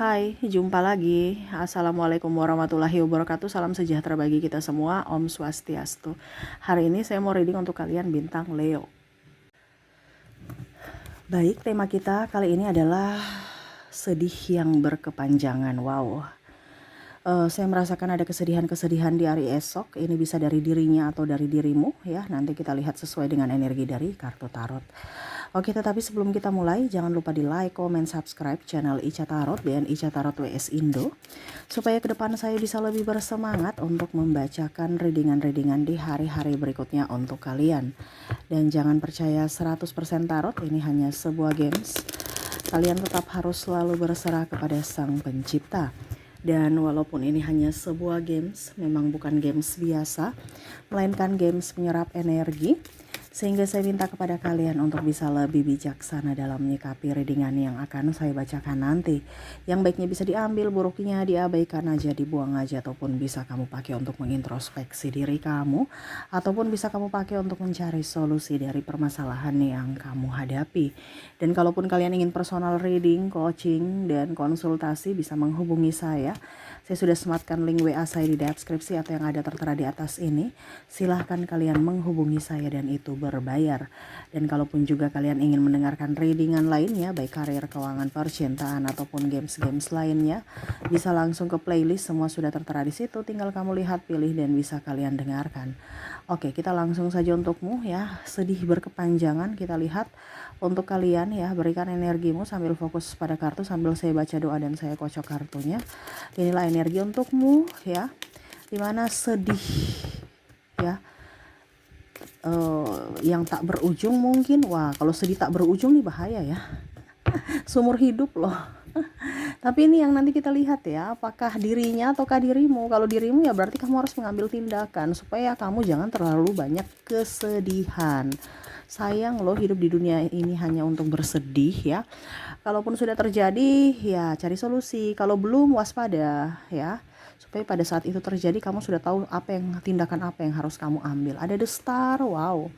Hai, jumpa lagi. Assalamualaikum warahmatullahi wabarakatuh. Salam sejahtera bagi kita semua. Om Swastiastu. Hari ini saya mau reading untuk kalian bintang Leo. Baik, tema kita kali ini adalah sedih yang berkepanjangan. Wow. Saya merasakan ada kesedihan-kesedihan di hari esok. Ini bisa dari dirinya atau dari dirimu ya. Nanti kita lihat sesuai dengan energi dari kartu tarot. Oke, tetapi sebelum kita mulai, jangan lupa di like, comment, subscribe channel Ica Tarot dan Ica Tarot WS Indo, supaya ke depan saya bisa lebih bersemangat untuk membacakan readingan-readingan di hari-hari berikutnya untuk kalian. Dan jangan percaya 100% tarot, ini hanya sebuah games. Kalian tetap harus selalu berserah kepada Sang Pencipta. Dan walaupun ini hanya sebuah games, memang bukan games biasa, melainkan games penyerap energi, sehingga saya minta kepada kalian untuk bisa lebih bijaksana dalam menyikapi readingan yang akan saya bacakan nanti. Yang baiknya bisa diambil, buruknya diabaikan aja, dibuang aja, ataupun bisa kamu pakai untuk mengintrospeksi diri kamu, ataupun bisa kamu pakai untuk mencari solusi dari permasalahan yang kamu hadapi. Dan kalaupun kalian ingin personal reading, coaching, dan konsultasi, bisa menghubungi saya. Saya sudah sematkan link WA saya di deskripsi atau yang ada tertera di atas ini. Silahkan kalian menghubungi saya dan itu berbayar. Dan kalaupun juga kalian ingin mendengarkan readingan lainnya, baik karir, keuangan, percintaan, ataupun games-games lainnya, bisa langsung ke playlist, semua sudah tertera di situ. Tinggal kamu lihat, pilih, dan bisa kalian dengarkan. Oke, kita langsung saja untukmu ya. Sedih berkepanjangan, kita lihat untuk kalian ya. Berikan energimu sambil fokus pada kartu, sambil saya baca doa dan saya kocok kartunya. Inilah energi untukmu ya, dimana sedih ya, yang tak berujung mungkin. Wah, kalau sedih tak berujung nih bahaya ya, seumur hidup loh. Tapi ini yang nanti kita lihat ya, apakah dirinya ataukah dirimu. Kalau dirimu ya berarti kamu harus mengambil tindakan supaya kamu jangan terlalu banyak kesedihan. Sayang loh, hidup di dunia ini hanya untuk bersedih ya. Kalaupun sudah terjadi ya cari solusi, kalau belum waspada ya, supaya pada saat itu terjadi kamu sudah tahu tindakan apa yang harus kamu ambil. Ada the star, wow,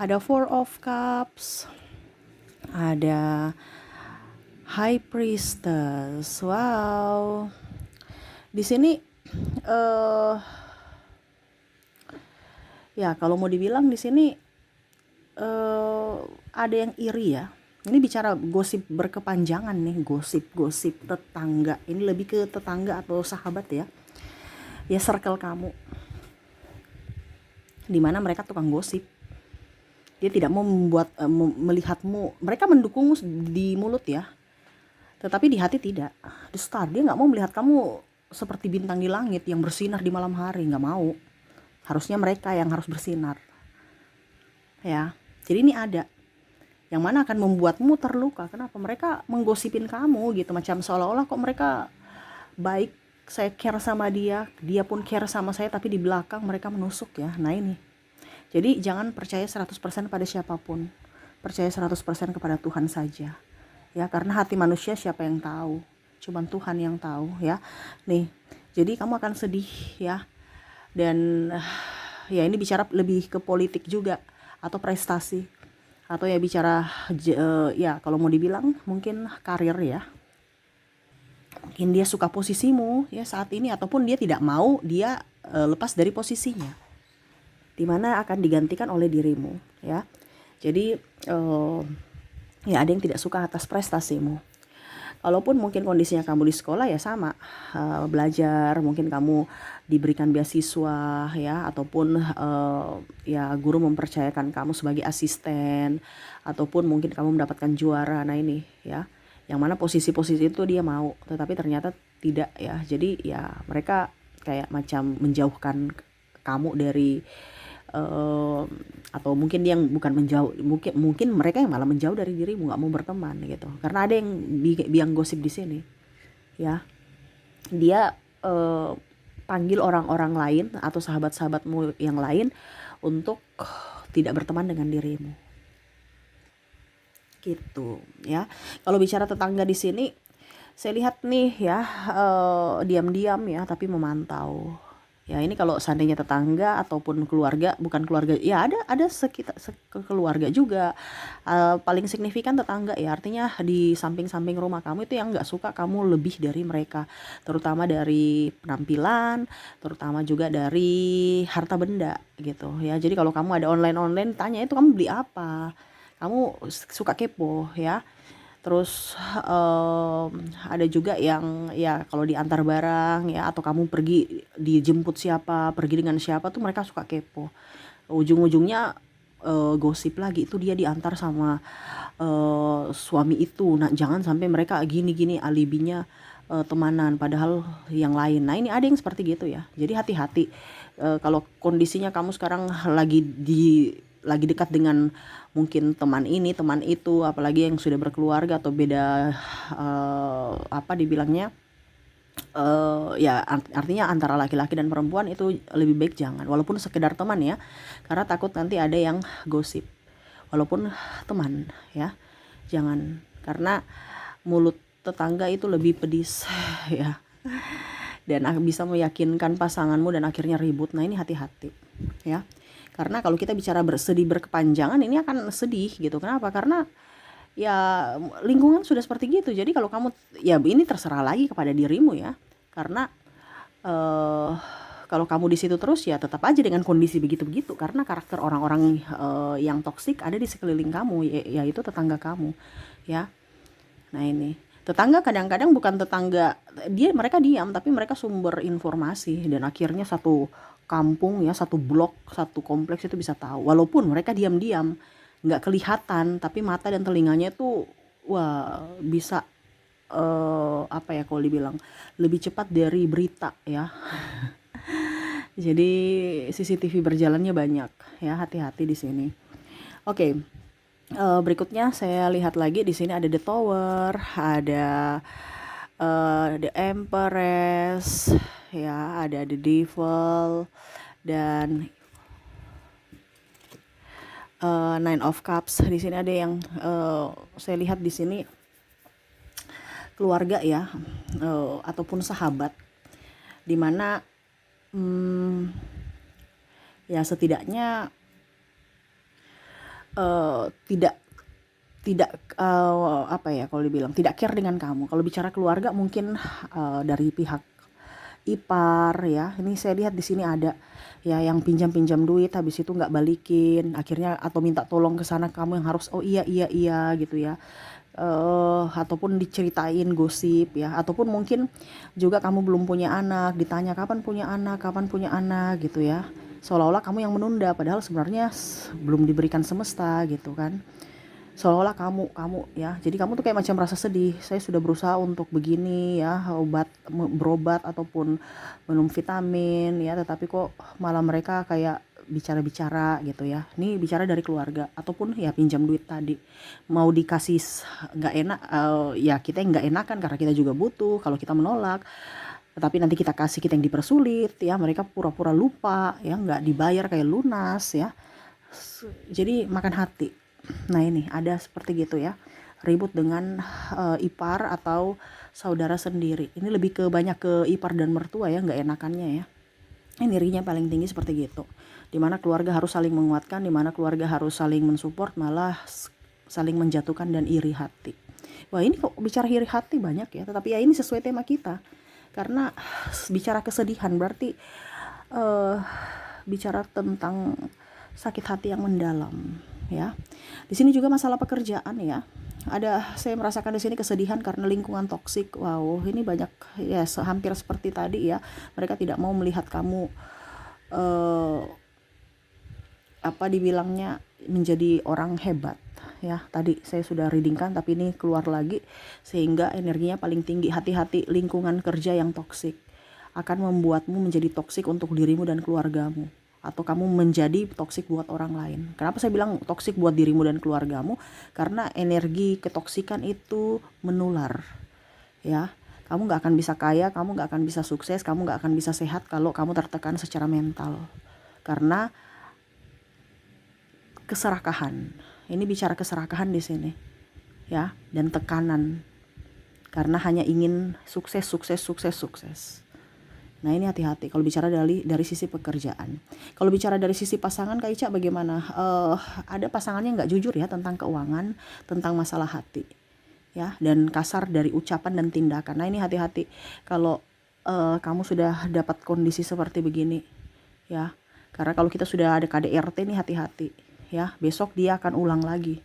ada four of cups, ada high priestess, wow. Di sini ya kalau mau dibilang di sini ada yang iri ya. Ini bicara gosip berkepanjangan nih, gosip tetangga. Ini lebih ke tetangga atau sahabat ya. Ya circle kamu. Dimana mereka tukang gosip. Dia tidak mau melihatmu. Mereka mendukungmu di mulut ya, tetapi di hati tidak. The star, dia nggak mau melihat kamu seperti bintang di langit yang bersinar di malam hari. Nggak mau. Harusnya mereka yang harus bersinar ya. Jadi ini ada yang mana akan membuatmu terluka. Kenapa? Mereka menggosipin kamu gitu, macam seolah-olah kok mereka baik, saya care sama dia, dia pun care sama saya, tapi di belakang mereka menusuk ya. Nah ini, jadi jangan percaya 100% pada siapapun, percaya 100% kepada Tuhan saja ya, karena hati manusia siapa yang tahu, cuman Tuhan yang tahu ya. Nih, jadi kamu akan sedih ya. Dan ya ini bicara lebih ke politik juga atau prestasi, atau ya bicara ya kalau mau dibilang mungkin karir ya. Mungkin dia suka posisimu ya saat ini, ataupun dia tidak mau dia lepas dari posisinya, dimana akan digantikan oleh dirimu ya. Jadi ya ada yang tidak suka atas prestasimu. Walaupun mungkin kondisinya kamu di sekolah ya sama, belajar, mungkin kamu diberikan beasiswa ya, ataupun ya guru mempercayakan kamu sebagai asisten, ataupun mungkin kamu mendapatkan juara. Nah ini ya, yang mana posisi-posisi itu dia mau, tetapi ternyata tidak ya. Jadi ya mereka kayak macam menjauhkan kamu dari atau mungkin dia yang bukan menjauh, mungkin mereka yang malah menjauh dari dirimu, nggak mau berteman gitu. Karena ada yang biang gosip di sini ya, dia panggil orang-orang lain atau sahabat-sahabatmu yang lain untuk tidak berteman dengan dirimu gitu ya. Kalau bicara tetangga di sini, saya lihat nih ya, diam-diam ya tapi memantau Ya ini kalau seandainya tetangga ataupun keluarga, bukan keluarga, ya ada sekitar keluarga juga. Paling signifikan tetangga ya, artinya di samping-samping rumah kamu itu yang nggak suka kamu lebih dari mereka, terutama dari penampilan, terutama juga dari harta benda gitu ya. Jadi kalau kamu ada online tanya itu kamu beli apa, kamu suka kepo ya. Terus ada juga yang ya kalau diantar barang ya, atau kamu pergi dijemput siapa, pergi dengan siapa tuh mereka suka kepo. Ujung-ujungnya gosip lagi itu dia diantar sama suami itu. Nah, jangan sampai mereka gini-gini alibinya temanan padahal yang lain. Nah, ini ada yang seperti gitu ya. Jadi hati-hati. Kalau kondisinya kamu sekarang lagi dekat dengan mungkin teman ini, teman itu, apalagi yang sudah berkeluarga atau beda apa dibilangnya, ya artinya antara laki-laki dan perempuan itu lebih baik jangan, walaupun sekedar teman ya, karena takut nanti ada yang gosip. Walaupun teman ya, jangan, karena mulut tetangga itu lebih pedis ya, dan bisa meyakinkan pasanganmu dan akhirnya ribut. Nah, ini hati-hati ya. Karena kalau kita bicara bersedih berkepanjangan ini akan sedih gitu. Kenapa? Karena ya lingkungan sudah seperti gitu. Jadi kalau kamu, ya ini terserah lagi kepada dirimu ya. Karena eh kalau kamu di situ terus ya tetap aja dengan kondisi begitu-begitu, karena karakter orang-orang yang toksik ada di sekeliling kamu, yaitu tetangga kamu ya. Nah, ini tetangga kadang-kadang bukan tetangga, mereka diam tapi mereka sumber informasi, dan akhirnya satu kampung ya, satu blok, satu kompleks itu bisa tahu, walaupun mereka diam-diam nggak kelihatan, tapi mata dan telinganya itu wah bisa apa ya kalau dibilang lebih cepat dari berita ya. Jadi CCTV berjalannya banyak ya, hati-hati di sini. Oke. Berikutnya saya lihat lagi di sini ada The Tower, ada The Empress, ya, ada The Devil, dan Nine of Cups. Di sini ada yang saya lihat di sini keluarga ya, ataupun sahabat, dimana ya setidaknya tidak tidak apa ya kalau dibilang tidak care dengan kamu. Kalau bicara keluarga mungkin dari pihak ipar ya, ini saya lihat di sini ada ya yang pinjam duit habis itu nggak balikin akhirnya, atau minta tolong ke sana, kamu yang harus oh iya iya iya gitu ya. Ataupun diceritain gosip ya, ataupun mungkin juga kamu belum punya anak, ditanya kapan punya anak gitu ya, seolah-olah kamu yang menunda padahal sebenarnya belum diberikan semesta gitu kan. Seolah-olah kamu ya, jadi kamu tuh kayak macam merasa sedih, saya sudah berusaha untuk begini ya, berobat ataupun minum vitamin ya, tetapi kok malah mereka kayak bicara-bicara gitu ya. Ini bicara dari keluarga, ataupun ya pinjam duit tadi, mau dikasih nggak enak, ya kita yang nggak enakan karena kita juga butuh. Kalau kita menolak, tetapi nanti kita kasih, kita yang dipersulit ya, mereka pura-pura lupa ya, nggak dibayar kayak lunas ya. Jadi makan hati. Nah, ini ada seperti gitu ya, ribut dengan ipar atau saudara sendiri. Ini lebih ke banyak ke ipar dan mertua ya, nggak enakannya ya. Ini rinya paling tinggi seperti gitu. Dimana keluarga harus saling menguatkan, dimana keluarga harus saling mensupport, malah saling menjatuhkan dan iri hati. Wah, ini kok bicara iri hati banyak ya, tetapi ya ini sesuai tema kita. Karena bicara kesedihan berarti bicara tentang sakit hati yang mendalam ya. Di sini juga masalah pekerjaan ya. Saya merasakan di sini kesedihan karena lingkungan toksik. Wow, ini banyak ya, hampir seperti tadi ya. Mereka tidak mau melihat kamu apa dibilangnya menjadi orang hebat ya. Tadi saya sudah readingkan tapi ini keluar lagi, sehingga energinya paling tinggi. Hati-hati, lingkungan kerja yang toksik akan membuatmu menjadi toksik untuk dirimu dan keluargamu, atau kamu menjadi toksik buat orang lain. Kenapa saya bilang toksik buat dirimu dan keluargamu? Karena energi ketoksikan itu menular ya. Kamu gak akan bisa kaya, kamu gak akan bisa sukses, kamu gak akan bisa sehat kalau kamu tertekan secara mental. Karena keserakahan, ini bicara keserakahan di sini ya, dan tekanan, karena hanya ingin sukses. Nah ini hati-hati kalau bicara dari sisi pekerjaan. Kalau bicara dari sisi pasangan Kak Ica bagaimana? Ada pasangannya nggak jujur ya tentang keuangan, tentang masalah hati, ya, dan kasar dari ucapan dan tindakan. Nah ini hati-hati kalau kamu sudah dapat kondisi seperti begini, ya. Karena kalau kita sudah ada KDRT nih hati-hati, ya. Besok dia akan ulang lagi.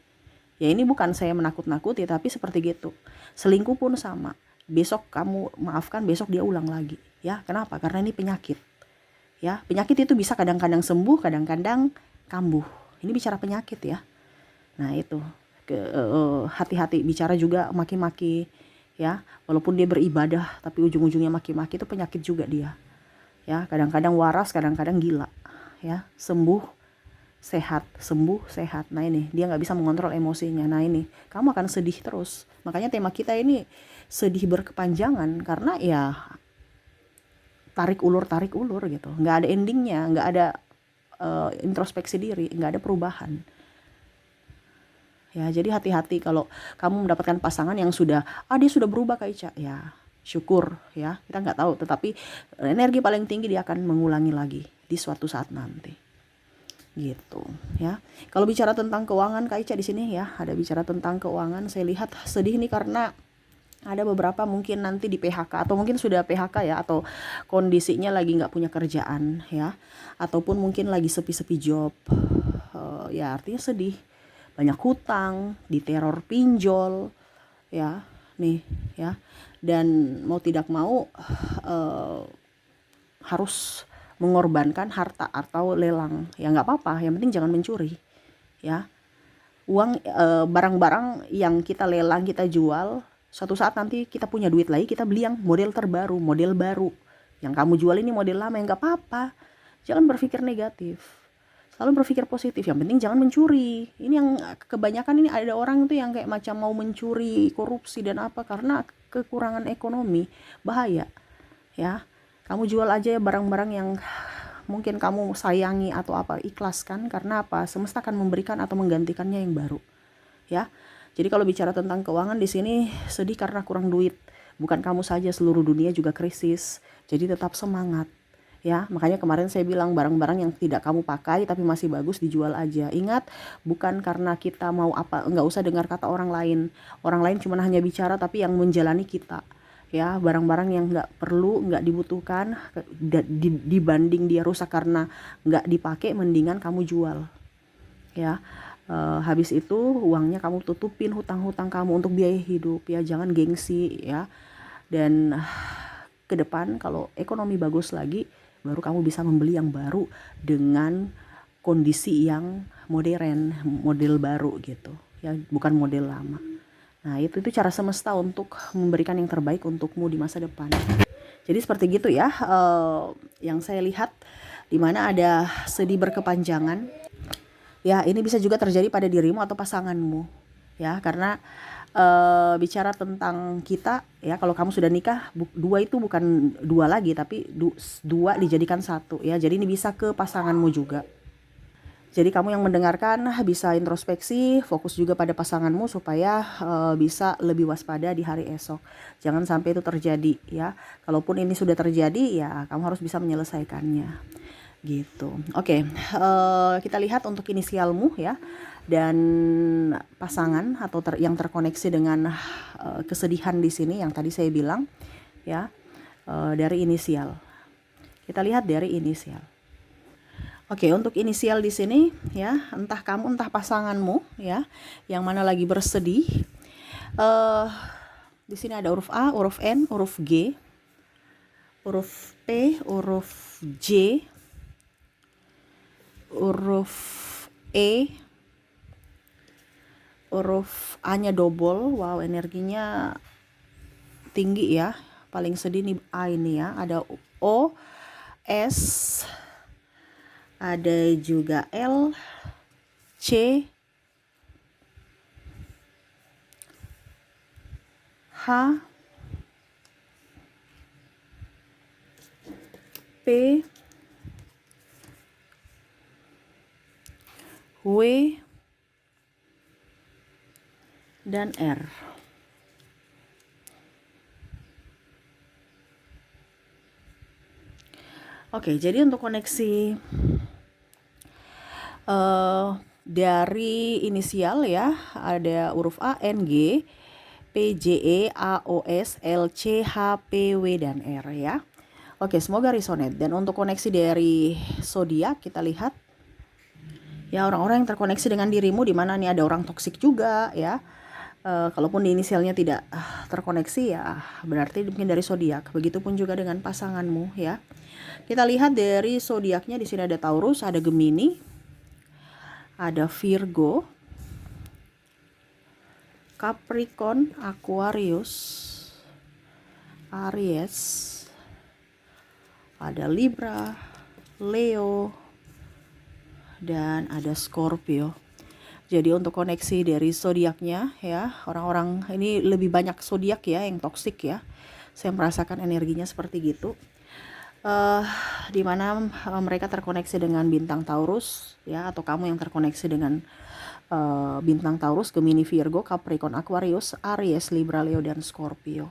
Ya ini bukan saya menakut-nakuti, tapi seperti gitu. Selingkuh pun sama. Besok kamu maafkan, besok dia ulang lagi. Ya, kenapa? Karena ini penyakit. Ya, penyakit itu bisa kadang-kadang sembuh, kadang-kadang kambuh. Ini bicara penyakit ya. Nah itu, hati-hati bicara juga maki-maki. Ya, walaupun dia beribadah, tapi ujung-ujungnya maki-maki, itu penyakit juga dia. Ya, kadang-kadang waras, kadang-kadang gila. Ya, sembuh, sehat, sembuh, sehat. Nah ini dia nggak bisa mengontrol emosinya. Nah ini kamu akan sedih terus. Makanya tema kita ini sedih berkepanjangan, karena ya tarik ulur gitu, nggak ada endingnya, nggak ada introspeksi diri, nggak ada perubahan. Ya jadi hati-hati kalau kamu mendapatkan pasangan yang sudah dia sudah berubah Kak Ica, ya syukur ya, kita nggak tahu, tetapi energi paling tinggi dia akan mengulangi lagi di suatu saat nanti. Gitu ya. Kalau bicara tentang keuangan Kak Ica di sini ya, ada bicara tentang keuangan, saya lihat sedih nih karena ada beberapa mungkin nanti di PHK atau mungkin sudah PHK ya, atau kondisinya lagi nggak punya kerjaan ya, ataupun mungkin lagi sepi-sepi job. Ya artinya sedih, banyak hutang, diteror pinjol ya nih ya, dan mau tidak mau harus mengorbankan harta atau lelang. Ya nggak apa-apa, yang penting jangan mencuri ya. Uang, barang-barang yang kita lelang, kita jual, suatu saat nanti kita punya duit lagi, kita beli yang model terbaru, model baru. Yang kamu jual ini model lama, yang nggak apa-apa. Jangan berpikir negatif, selalu berpikir positif. Yang penting jangan mencuri. Ini yang kebanyakan ini ada orang tuh yang kayak macam mau mencuri, korupsi dan apa, karena kekurangan ekonomi. Bahaya ya. Kamu jual aja ya barang-barang yang mungkin kamu sayangi atau apa, ikhlaskan, karena apa? Semesta akan memberikan atau menggantikannya yang baru. Ya. Jadi kalau bicara tentang keuangan di sini sedih karena kurang duit. Bukan kamu saja, seluruh dunia juga krisis. Jadi tetap semangat. Ya, makanya kemarin saya bilang barang-barang yang tidak kamu pakai tapi masih bagus dijual aja. Ingat, bukan karena kita mau apa, nggak usah dengar kata orang lain. Orang lain cuma hanya bicara, tapi yang menjalani kita. Ya, barang-barang yang nggak perlu, nggak dibutuhkan, dibanding dia rusak karena nggak dipakai, mendingan kamu jual. Ya, habis itu uangnya kamu tutupin hutang-hutang kamu untuk biaya hidup ya, jangan gengsi ya. Dan ke depan kalau ekonomi bagus lagi, baru kamu bisa membeli yang baru dengan kondisi yang modern, model baru gitu ya, bukan model lama. Nah itu cara semesta untuk memberikan yang terbaik untukmu di masa depan. Jadi seperti gitu ya, yang saya lihat, dimana ada sedih berkepanjangan. Ya ini bisa juga terjadi pada dirimu atau pasanganmu ya, karena bicara tentang kita ya, kalau kamu sudah nikah, dua itu bukan dua lagi, tapi dua dijadikan satu ya. Jadi ini bisa ke pasanganmu juga. Jadi kamu yang mendengarkan bisa introspeksi, fokus juga pada pasanganmu supaya bisa lebih waspada di hari esok. Jangan sampai itu terjadi ya. Kalaupun ini sudah terjadi ya, kamu harus bisa menyelesaikannya. Gitu. Oke, kita lihat untuk inisialmu ya, dan pasangan atau yang terkoneksi dengan kesedihan di sini yang tadi saya bilang ya, dari inisial. Kita lihat dari inisial. Oke, untuk inisial di sini ya, entah kamu entah pasanganmu ya, yang mana lagi bersedih. Di sini ada huruf A, huruf N, huruf G, huruf P, huruf J, huruf E, huruf A-nya double. Wow, energinya tinggi ya. Paling sedih nih A ini ya. Ada O, S, ada juga L, C, H, P, W, dan R. Oke, jadi untuk koneksi eh dari inisial ya, ada huruf A, N, G, P, J, E, A, O, S, L, C, H, P, W, dan R ya. Oke, semoga resonate. Dan untuk koneksi dari zodiak kita lihat ya, orang-orang yang terkoneksi dengan dirimu, di mana nih ada orang toksik juga ya. Kalaupun di inisialnya tidak terkoneksi ya, berarti mungkin dari zodiak. Begitupun juga dengan pasanganmu ya. Kita lihat dari zodiaknya, di sini ada Taurus, ada Gemini, ada Virgo, Capricorn, Aquarius, Aries, ada Libra, Leo, dan ada Scorpio. Jadi untuk koneksi dari zodiaknya ya, orang-orang ini lebih banyak zodiak ya yang toksik ya. Saya merasakan energinya seperti gitu. eh di mana mereka terkoneksi dengan bintang Taurus ya, atau kamu yang terkoneksi dengan bintang Taurus, Gemini, Virgo, Capricorn, Aquarius, Aries, Libra, Leo, dan Scorpio.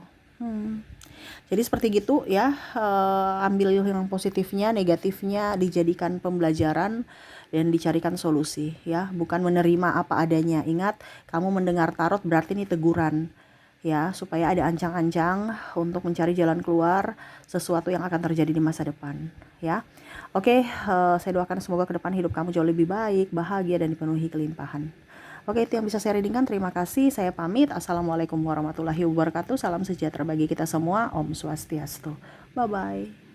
Jadi seperti gitu ya, ambil yang positifnya, negatifnya dijadikan pembelajaran dan dicarikan solusi ya, bukan menerima apa adanya. Ingat, kamu mendengar tarot berarti ini teguran ya, supaya ada ancang-ancang untuk mencari jalan keluar sesuatu yang akan terjadi di masa depan ya. Oke, saya doakan semoga ke depan hidup kamu jauh lebih baik, bahagia, dan dipenuhi kelimpahan. Oke, itu yang bisa saya readingkan. Terima kasih. Saya pamit. Assalamualaikum warahmatullahi wabarakatuh. Salam sejahtera bagi kita semua. Om Swastiastu. Bye-bye.